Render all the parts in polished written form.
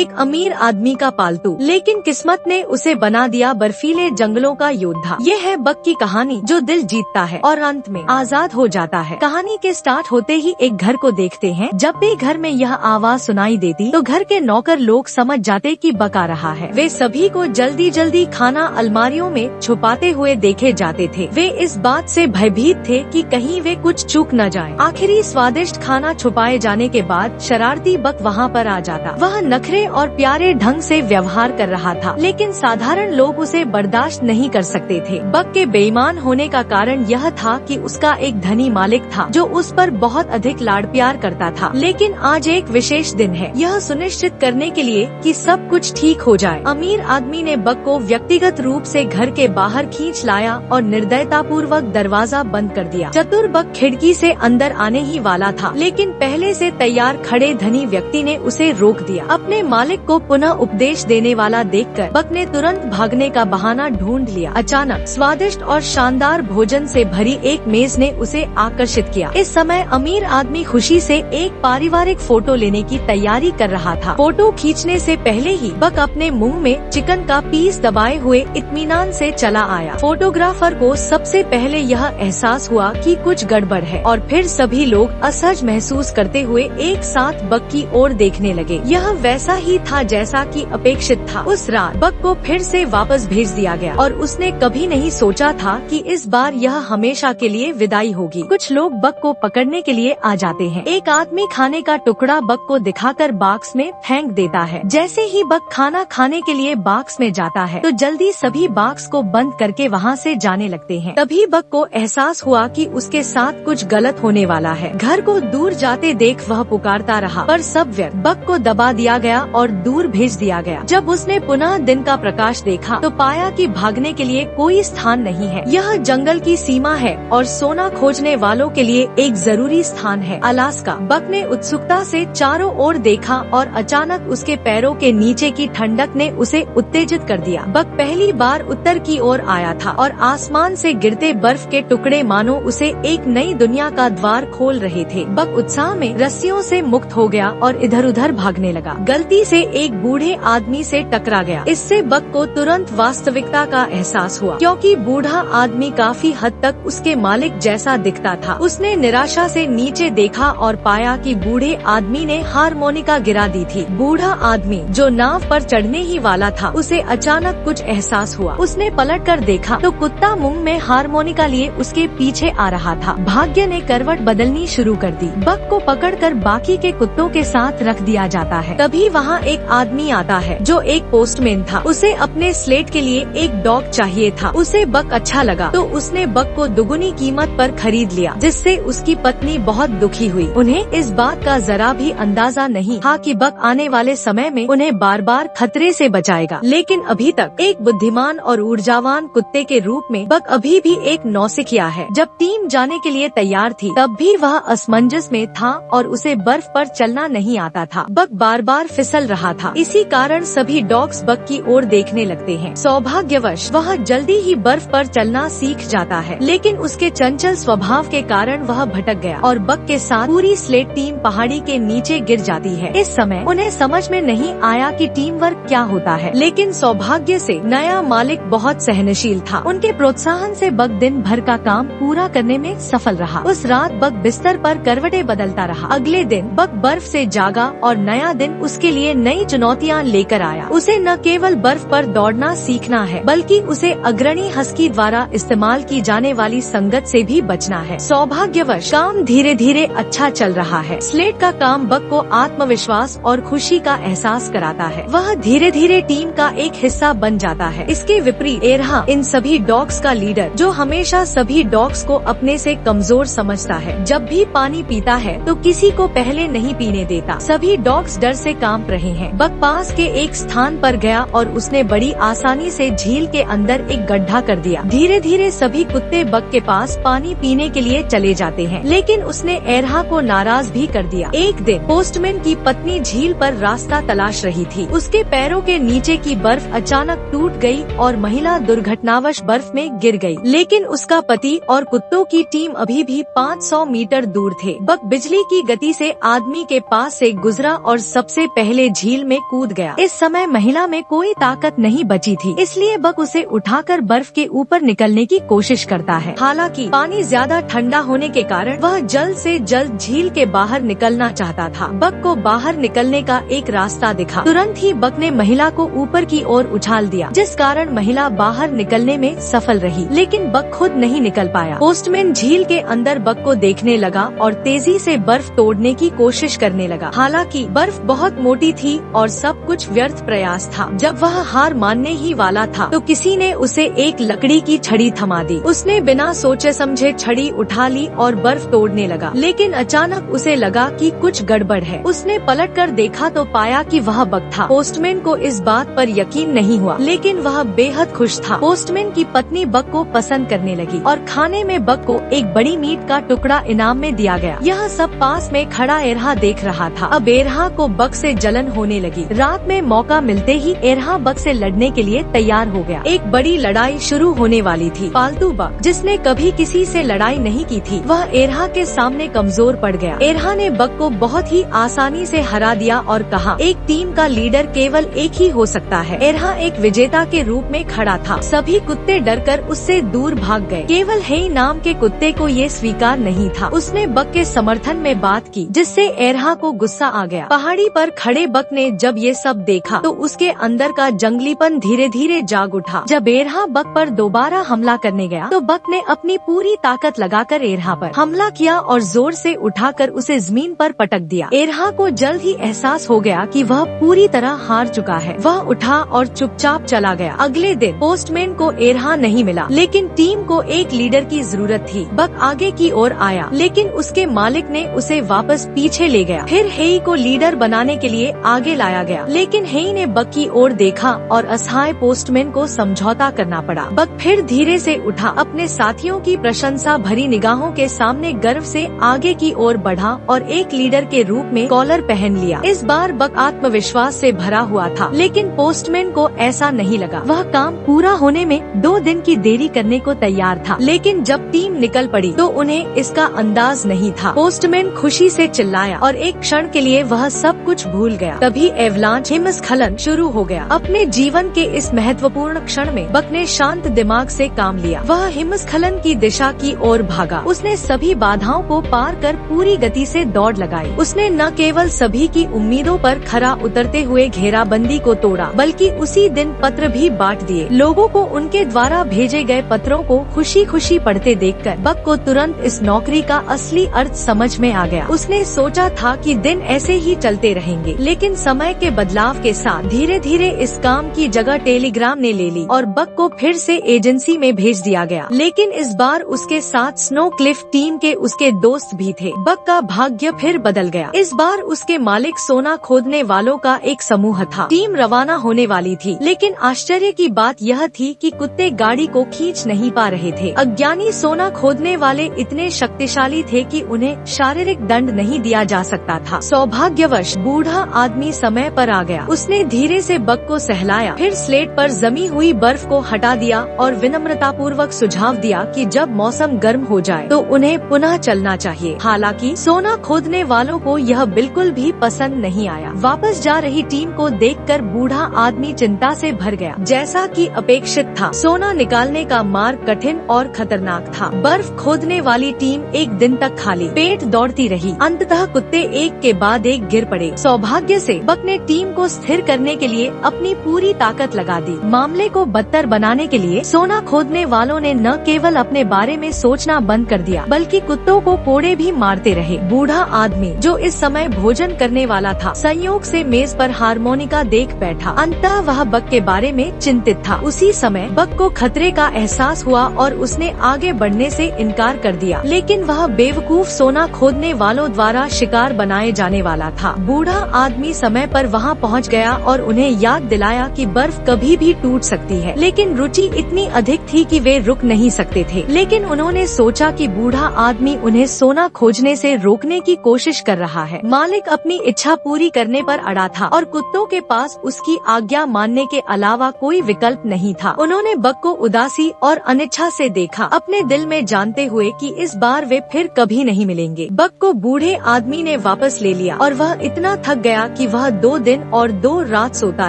एक अमीर आदमी का पालतू, लेकिन किस्मत ने उसे बना दिया बर्फीले जंगलों का योद्धा। ये है बक की कहानी जो दिल जीतता है और अंत में आजाद हो जाता है। कहानी के स्टार्ट होते ही एक घर को देखते हैं। जब भी घर में यह आवाज सुनाई देती तो घर के नौकर लोग समझ जाते कि बक आ रहा है। वे सभी को जल्दी जल्दी खाना अलमारियों में छुपाते हुए देखे जाते थे। वे इस बात से भयभीत थे कि कहीं वे कुछ चूक न जाएं। आखिरी स्वादिष्ट खाना छुपाए जाने के बाद शरारती बक वहाँ पर आ जाता। वह नखरे और प्यारे ढंग से व्यवहार कर रहा था, लेकिन साधारण लोग उसे बर्दाश्त नहीं कर सकते थे। बक के बेईमान होने का कारण यह था कि उसका एक धनी मालिक था जो उस पर बहुत अधिक लाड प्यार करता था। लेकिन आज एक विशेष दिन है। यह सुनिश्चित करने के लिए कि सब कुछ ठीक हो जाए, अमीर आदमी ने बक को व्यक्तिगत रूप से घर के बाहर खींच लाया और निर्दयतापूर्वक दरवाजा बंद कर दिया। चतुर बक खिड़की से अंदर आने ही वाला था, लेकिन पहले से तैयार खड़े धनी व्यक्ति ने उसे रोक दिया। अपने मालिक को पुनः उपदेश देने वाला देखकर बक ने तुरंत भागने का बहाना ढूंढ लिया। अचानक स्वादिष्ट और शानदार भोजन से भरी एक मेज ने उसे आकर्षित किया। इस समय अमीर आदमी खुशी से एक पारिवारिक फोटो लेने की तैयारी कर रहा था। फोटो खींचने से पहले ही बक अपने मुंह में चिकन का पीस दबाए हुए इत्मीनान से चला आया। फोटोग्राफर को सबसे पहले यह एहसास हुआ कि कुछ गड़बड़ है और फिर सभी लोग असहज महसूस करते हुए एक साथ बक की ओर देखने लगे। यह वैसा ही था जैसा कि अपेक्षित था। उस रात बक को फिर से वापस भेज दिया गया और उसने कभी नहीं सोचा था कि इस बार यह हमेशा के लिए विदाई होगी। कुछ लोग बक को पकड़ने के लिए आ जाते हैं। एक आदमी खाने का टुकड़ा बक को दिखाकर बॉक्स में फेंक देता है। जैसे ही बक खाना खाने के लिए बॉक्स में जाता है तो जल्दी सभी बॉक्स को बंद करके वहाँ से जाने लगते हैं। तभी बक को एहसास हुआ कि उसके साथ कुछ गलत होने वाला है। घर को दूर जाते देख वह पुकारता रहा, पर सब व्यर्थ। बक को दबा दिया गया और दूर भेज दिया गया। जब उसने पुनः दिन का प्रकाश देखा तो पाया कि भागने के लिए कोई स्थान नहीं है। यह जंगल की सीमा है और सोना खोजने वालों के लिए एक जरूरी स्थान है, अलास्का। बक ने उत्सुकता से चारों ओर देखा और अचानक उसके पैरों के नीचे की ठंडक ने उसे उत्तेजित कर दिया। बक पहली बार उत्तर की ओर आया था और आसमान से गिरते बर्फ के टुकड़े मानो उसे एक नई दुनिया का द्वार खोल रहे थे। बक उत्साह में रस्सियों से मुक्त हो गया और इधर उधर भागने लगा। गलती से एक बूढ़े आदमी से टकरा गया। इससे बक को तुरंत वास्तविकता का एहसास हुआ, क्योंकि बूढ़ा आदमी काफी हद तक उसके मालिक जैसा दिखता था। उसने निराशा से नीचे देखा और पाया कि बूढ़े आदमी ने हारमोनिका गिरा दी थी। बूढ़ा आदमी जो नाव पर चढ़ने ही वाला था, उसे अचानक कुछ एहसास हुआ। उसने पलटकर देखा तो कुत्ता मुंह में हारमोनिका लिए उसके पीछे आ रहा था। भाग्य ने करवट बदलनी शुरू कर दी। बक को पकड़कर बाकी के कुत्तों के साथ रख दिया जाता है। तभी वहाँ एक आदमी आता है जो एक पोस्टमैन था। उसे अपने स्लेट के लिए एक डॉग चाहिए था। उसे बक अच्छा लगा तो उसने बक को दुगुनी कीमत पर खरीद लिया, जिससे उसकी पत्नी बहुत दुखी हुई। उन्हें इस बात का जरा भी अंदाजा नहीं था कि बक आने वाले समय में उन्हें बार बार खतरे से बचाएगा। लेकिन अभी तक एक बुद्धिमान और ऊर्जावान कुत्ते के रूप में बक अभी भी एक नौसिखिया है। जब टीम जाने के लिए तैयार थी तब भी वह असमंजस में था और उसे बर्फ पर चलना नहीं आता था। बक बार बार फिसल रहा था। इसी कारण सभी डॉग्स बक की ओर देखने लगते हैं। सौभाग्यवश वह जल्दी ही बर्फ पर चलना सीख जाता है, लेकिन उसके चंचल स्वभाव के कारण वह भटक गया और बक के साथ पूरी स्लेट टीम पहाड़ी के नीचे गिर जाती है। इस समय उन्हें समझ में नहीं आया कि टीम वर्क क्या होता है, लेकिन सौभाग्य से नया मालिक बहुत सहनशील था। उनके प्रोत्साहन से बक दिन भर का काम पूरा करने में सफल रहा। उस रात बक बिस्तर पर करवटें बदलता रहा। अगले दिन बक बर्फ से जागा और नया दिन उसके लिए नई चुनौतियाँ लेकर आया। उसे न केवल बर्फ पर दौड़ना सीखना है, बल्कि उसे अग्रणी हस्की द्वारा इस्तेमाल की जाने वाली संगत से भी बचना है। सौभाग्यवश काम धीरे धीरे अच्छा चल रहा है। स्लेट का काम बक को आत्मविश्वास और खुशी का एहसास कराता है। वह धीरे धीरे टीम का एक हिस्सा बन जाता है। इसके विपरीत एरहा इन सभी डॉग्स का लीडर, जो हमेशा सभी डॉग्स को अपने से कमजोर समझता है। जब भी पानी पीता है तो किसी को पहले नहीं पीने देता। सभी डॉग्स डर से कांप रहे हैं। बक पास के एक स्थान पर गया और उसने बड़ी आसानी से झील के अंदर एक गड्ढा कर दिया। धीरे धीरे सभी कुत्ते बक के पास पानी पीने के लिए चले जाते हैं, लेकिन उसने एरहा को नाराज भी कर दिया। एक दिन पोस्टमैन की पत्नी झील पर रास्ता तलाश रही थी। उसके पैरों के नीचे की बर्फ अचानक टूट गई और महिला दुर्घटनावश बर्फ में गिर गई। लेकिन उसका पति और कुत्तों की टीम अभी भी 500 मीटर दूर थे। बक बिजली की गति से आदमी के पास से गुजरा और सबसे पहले झील में कूद गया। इस समय महिला में कोई ताकत नहीं बची थी, इसलिए बक उसे उठाकर बर्फ के ऊपर निकलने की कोशिश करता है। हालांकि पानी ज्यादा ठंडा होने के कारण वह जल्द से जल्द झील के बाहर निकलना चाहता था। बक को बाहर निकलने का एक रास्ता दिखा। तुरंत ही बक ने महिला को ऊपर की ओर उछाल दिया, जिस कारण महिला बाहर निकलने में सफल रही, लेकिन बक खुद नहीं निकल पाया। पोस्टमैन झील के अंदर बक को देखने लगा और तेजी से बर्फ तोड़ने की कोशिश करने लगा। हालांकि बर्फ बहुत मोटी थी और सब कुछ व्यर्थ प्रयास था। जब वह हार मानने ही वाला था तो किसी ने उसे एक लकड़ी की छड़ी थमा दी। उसने बिना सोचे समझे छड़ी उठा ली और बर्फ तोड़ने लगा, लेकिन अचानक उसे लगा कि कुछ गड़बड़ है। उसने पलटकर देखा तो पाया कि वह बक था। पोस्टमैन को इस बात पर यकीन नहीं हुआ, लेकिन वह बेहद खुश था। पोस्टमैन की पत्नी बक को पसंद करने लगी और खाने में बक को एक बड़ी मीट का टुकड़ा इनाम में दिया गया। यह सब पास में खड़ा एरहा देख रहा था। अब एरहा को बक से जलन होने लगी। रात में मौका मिलते ही एरहा बक से लड़ने के लिए तैयार हो गया। एक बड़ी लड़ाई शुरू होने वाली थी। पालतू बक, जिसने कभी किसी से लड़ाई नहीं की थी, वह एरहा के सामने कमजोर पड़ गया। एरहा ने बक को बहुत ही आसानी से हरा दिया और कहा, एक टीम का लीडर केवल एक ही हो सकता है। एरहा एक विजेता के रूप में खड़ा था। सभी कुत्ते डरकर उससे दूर भाग गए। केवल हेई नाम के कुत्ते को ये स्वीकार नहीं था। उसने बक के समर्थन में बात की, जिससे एरहा को गुस्सा आ गया। पहाड़ी पर खड़े बक ने जब ये सब देखा तो उसके अंदर का जंगलीपन धीरे धीरे जाग उठा। जब एरहा बक पर दोबारा हमला करने गया तो बक ने अपनी पूरी ताकत लगाकर एरहा पर हमला किया और जोर से उठाकर उसे जमीन पर पटक दिया। एरहा को जल्द ही एहसास हो गया कि वह पूरी तरह हार चुका है। वह उठा और चुपचाप चला गया। अगले दिन पोस्टमैन को एरहा नहीं मिला, लेकिन टीम को एक लीडर की जरूरत थी। बक आगे की ओर आया, लेकिन उसके मालिक ने उसे वापस पीछे ले गया। फिर हेई को लीडर बनाने के लिए आगे लाया गया, लेकिन हेई ने बक की ओर देखा और असहाय पोस्टमैन को समझौता करना पड़ा। बक फिर धीरे से उठा, अपने साथियों की प्रशंसा भरी निगाहों के सामने गर्व से आगे की ओर बढ़ा और एक लीडर के रूप में कॉलर पहन लिया। इस बार बक आत्मविश्वास से भरा हुआ था, लेकिन पोस्टमैन को ऐसा नहीं लगा। वह काम पूरा होने में 2 दिन की देरी करने को तैयार था, लेकिन जब टीम निकल पड़ी तो उन्हें इसका अंदाज नहीं था। पोस्टमैन खुशी से चिल्लाया और एक क्षण के लिए वह सब कुछ भूल गया। तभी एवलांच हिमस्खलन शुरू हो गया। अपने जीवन के इस महत्वपूर्ण क्षण में बक ने शांत दिमाग से काम लिया। वह हिमस्खलन की दिशा की ओर भागा। उसने सभी बाधाओं को पार कर पूरी गति से दौड़ लगाई। उसने न केवल सभी की उम्मीदों पर खरा उतरते हुए घेराबंदी को तोड़ा, बल्कि उसी दिन पत्र भी बांट दिए। लोगों को उनके द्वारा भेजे गए पत्रों को खुशी खुशी पढ़ते देखकर बक को तुरंत इस नौकरी का असली अर्थ समझ में आ गया। उसने सोचा था कि दिन ऐसे ही चलते रहेंगे, लेकिन समय के बदलाव के साथ धीरे धीरे इस काम की जगह टेलीग्राम ने ले ली और बक को फिर से एजेंसी में भेज दिया गया। लेकिन इस बार उसके साथ स्नो क्लिफ टीम के उसके दोस्त भी थे। बक का भाग्य फिर बदल गया। इस बार उसके मालिक सोना खोदने वालों का एक समूह था। टीम रवाना होने वाली थी, लेकिन आश्चर्य की बात यह थी कि कुत्ते गाड़ी को खींच नहीं पा रहे थे। अज्ञानी सोना खोदने वाले इतने शक्तिशाली थे कि उन्हें शारीरिक दंड नहीं दिया जा सकता था। सौभाग्यवश बूढ़ा आदमी समय पर आ गया। उसने धीरे से बक को सहलाया, फिर स्लेट पर जमी हुई बर्फ को हटा दिया और विनम्रतापूर्वक सुझाव दिया कि जब मौसम गर्म हो जाए तो उन्हें पुनः चलना चाहिए। हालांकि सोना खोदने वालों को यह बिल्कुल भी पसंद नहीं आया। वापस जा रही टीम को देखकर बूढ़ा आदमी चिंता से भर गया। जैसा कि अपेक्षित था, सोना निकालने का मार्ग कठिन और खतरनाक था। बर्फ खोदने वाली टीम एक दिन तक खाली पेट दौड़ती रही। अंततः कुत्ते एक के बाद एक गिर पड़े। सौभाग्य से बक ने टीम को स्थिर करने के लिए अपनी पूरी ताकत लगा दी। मामले को बदतर बनाने के लिए सोना खोदने वालों ने न केवल अपने बारे में सोचना बंद कर दिया, बल्कि कुत्तों को कोड़े भी मारते रहे। बूढ़ा आदमी, जो इस समय भोजन करने वाला था, संयोग से मेज पर हारमोनिका देख बैठा। अंततः वह बक के बारे में चिंतित था। उसी समय बक को खतरे का एहसास हुआ और उसने आगे बढ़ने से इनकार कर दिया, लेकिन वह बेवकूफ सोना खोदने वालों द्वारा शिकार बनाए जाने वाला था। बूढ़ा आदमी समय पर वहां पहुंच गया और उन्हें याद दिलाया कि बर्फ कभी भी टूट सकती है, लेकिन रुचि इतनी अधिक थी कि वे रुक नहीं सकते थे। लेकिन उन्होंने सोचा कि बूढ़ा आदमी उन्हें सोना खोजने से रोकने की कोशिश कर रहा है। मालिक अपनी इच्छा पूरी करने पर अड़ा था और कुत्तों के पास उसकी आज्ञा मानने के अलावा कोई विकल्प नहीं था। उन्होंने बक को उदासी और अनिच्छा से देखा, अपने दिल में जानते हुए कि इस बार वे फिर कभी नहीं मिलेंगे। बक को बूढ़े आदमी ने वापस ले लिया और वह इतना थक गया कि वह 2 दिन और 2 रात सोता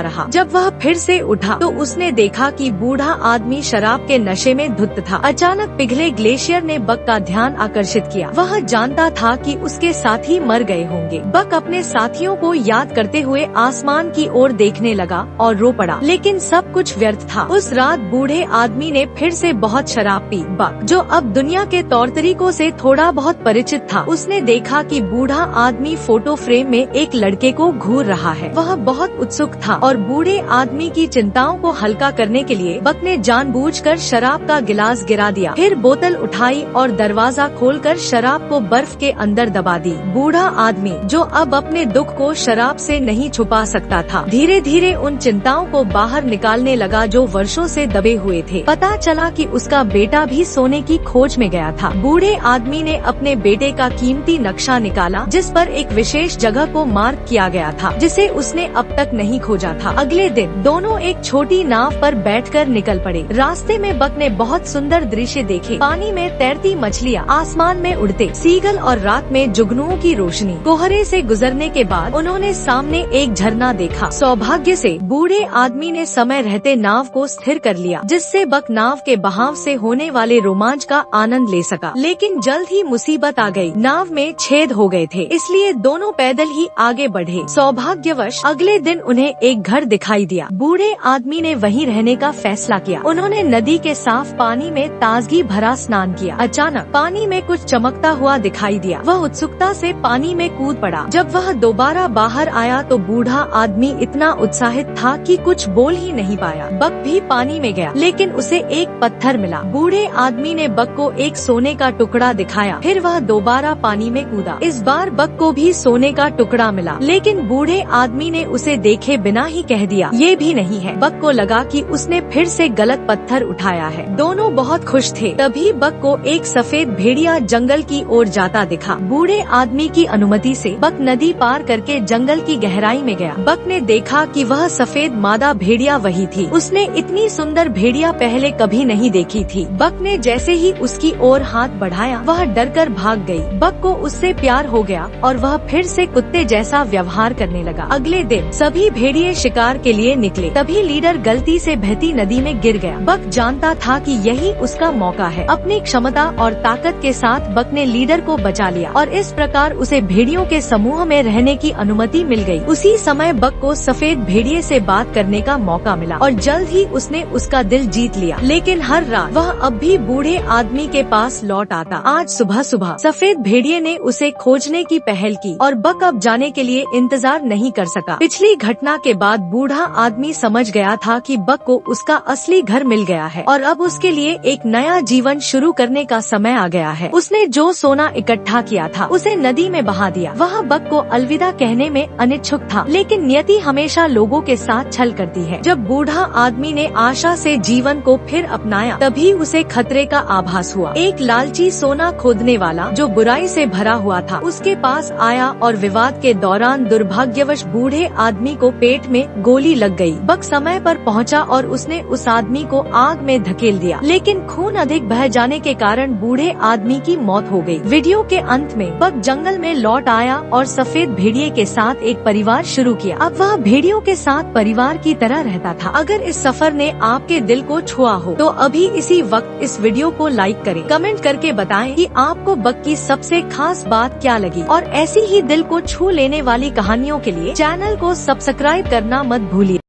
रहा। जब वह फिर से उठा तो उसने देखा कि बूढ़ा आदमी शराब के नशे में धुत था। अचानक पिघले ग्लेशियर ने बक का ध्यान आकर्षित किया। वह जानता था कि उसके साथी मर गए होंगे। बक अपने साथियों को याद करते हुए आसमान की ओर देखने लगा और रो पड़ा, लेकिन सब कुछ व्यर्थ था। उस रात बूढ़े आदमी ने फिर से बहुत शराब पी। बक, जो अब दुनिया के तौर तरीकों से थोड़ा बहुत परिचित था, उसने देखा कि बूढ़ा आदमी फोटो फ्रेम में एक लड़के को घूर रहा है। वह बहुत उत्सुक था और बूढ़े आदमी की चिंताओं को हल्का करने के लिए बक ने जानबूझकर शराब का गिलास गिरा दिया, फिर बोतल उठाई और दरवाजा खोलकर शराब को बर्फ के अंदर दबा दी। बूढ़ा आदमी, जो अब अपने दुख को शराब से नहीं छुपा सकता था, धीरे धीरे उन चिंताओं को बाहर निकालने लगा जो वर्षों से दबे हुए थे। पता चला कि उसका बेटा भी सोने की खोज में गया था। बूढ़े आदमी ने अपने बेटे का कीमती नक्शा निकाला, जिस पर एक विशेष जगह को मार्क किया गया था, जिसे उसने अब तक नहीं खोजा था। अगले दिन दोनों एक छोटी नाव पर बैठकर निकल पड़े। रास्ते में बक ने बहुत सुंदर दृश्य देखे। पानी में तैरती मछलियाँ, आसमान में उड़ते सीगल और रात में जुगनुओं की रोशनी। कोहरे से गुजरने के बाद उन्होंने सामने एक झरना देखा। सौभाग्य से बूढ़े आदमी ने समय रहते नाव को स्थिर कर लिया, जिससे बक नाव के बहाव से होने वाले रोमांच का आनंद ले सका। लेकिन जल्द ही मुसीबत आ गई। नाव में छेद हो गए थे, इसलिए दोनों पैदल ही आगे बढ़े। सौभाग्यवश अगले दिन उन्हें एक घर दिखाई दिया। बूढ़े आदमी ने वहीं रहने का फैसला किया। उन्होंने नदी के साफ पानी में ताजगी भरा स्नान किया। अचानक पानी में कुछ चमकता हुआ दिखाई दिया। वह उत्सुकता से पानी में कूद पड़ा। जब वह दोबारा बाहर आया तो बूढ़ा आदमी इतना उत्साहित था कि कुछ बोल ही नहीं पाया। बक भी पानी में गया, लेकिन उसे एक पत्थर मिला। बूढ़े आदमी ने बक को एक सोने का टुकड़ा दिखाया, फिर वह दोबारा पानी में कूदा। इस बार बक को भी सोने का टुकड़ा मिला, लेकिन बूढ़े आदमी ने उसे देखे बिना ही कह दिया, ये भी नहीं है। बक को लगा कि उसने फिर से गलत पत्थर उठाया है। दोनों बहुत खुश थे। तभी बक को एक सफेद भेड़िया जंगल की ओर जाता दिखा। बूढ़े आदमी की अनुमति से बक नदी पार करके जंगल की गहराई में गया। बक ने देखा कि वह सफेद मादा भेड़िया वही थी। उसने इतनी सुंदर भेड़िया पहले कभी नहीं देखी थी। बक ने जैसे ही उसकी ओर हाथ बढ़ाया, वह डरकर भाग गई। बक को उससे प्यार हो गया और वह फिर से कुत्ते जैसा व्यवहार करने लगा। अगले दिन सभी भेड़िए शिकार के लिए निकले। तभी लीडर गलती से बहती नदी में गिर गया। बक जानता था कि यही उसका मौका है। अपनी क्षमता और ताकत के साथ बक ने लीडर को बचा लिया और इस प्रकार उसे भेड़ियों के समूह में रहने की अनुमति मिल गई। उसी समय बक को सफेद भेड़िए से बात करने का मौका मिला और जल्द ही उसने उसका दिल जीत लिया। लेकिन हर रात वह अब भी बूढ़े आदमी के पास लौट आता। आज सुबह सुबह सफेद भेड़िए ने उसे खोजने की पहल की और बक अब जाने के लिए इंतजार नहीं कर सका। पिछली घटना के बाद बूढ़ा आदमी समझ गया था कि बक को उसका असली घर मिल गया है और अब उसके लिए एक नया जीवन शुरू करने का समय आ गया है। उसने जो सोना इकट्ठा किया था उसे नदी में बहा दिया। वह बक को अलविदा कहने में अनिच्छुक था, लेकिन नियति हमेशा लोगों के साथ छल करती है। जब बूढ़ा आदमी ने आशा से जीवन को फिर अपनाया, तभी उसे खतरे का आभास हुआ। एक लालची सोना खोदने वाला जो बुराई से भरा हुआ था, उसके पास आया और विवाद के दौरान दुर्भाग्यवश बूढ़े आदमी को पेट में गोली लग गई। बक समय पर पहुंचा और उसने उस आदमी को आग में धकेल दिया, लेकिन खून अधिक बह जाने के कारण बूढ़े आदमी की मौत हो गई। वीडियो के अंत में बक जंगल में लौट आया और सफेद भेड़िए के साथ एक परिवार शुरू किया। अब वह भेड़ियों के साथ परिवार की तरह रहता था। अगर इस सफर ने आपके दिल को छुआ हो तो अभी इसी वक्त इस वीडियो को लाइक करें। कमेंट करके बताएं कि आपको बक की सबसे खास बात क्या लगी और ऐसी ही दिल को छू लेने वाली कहानियों के लिए चैनल को सब्सक्राइब करना मत भूलिए।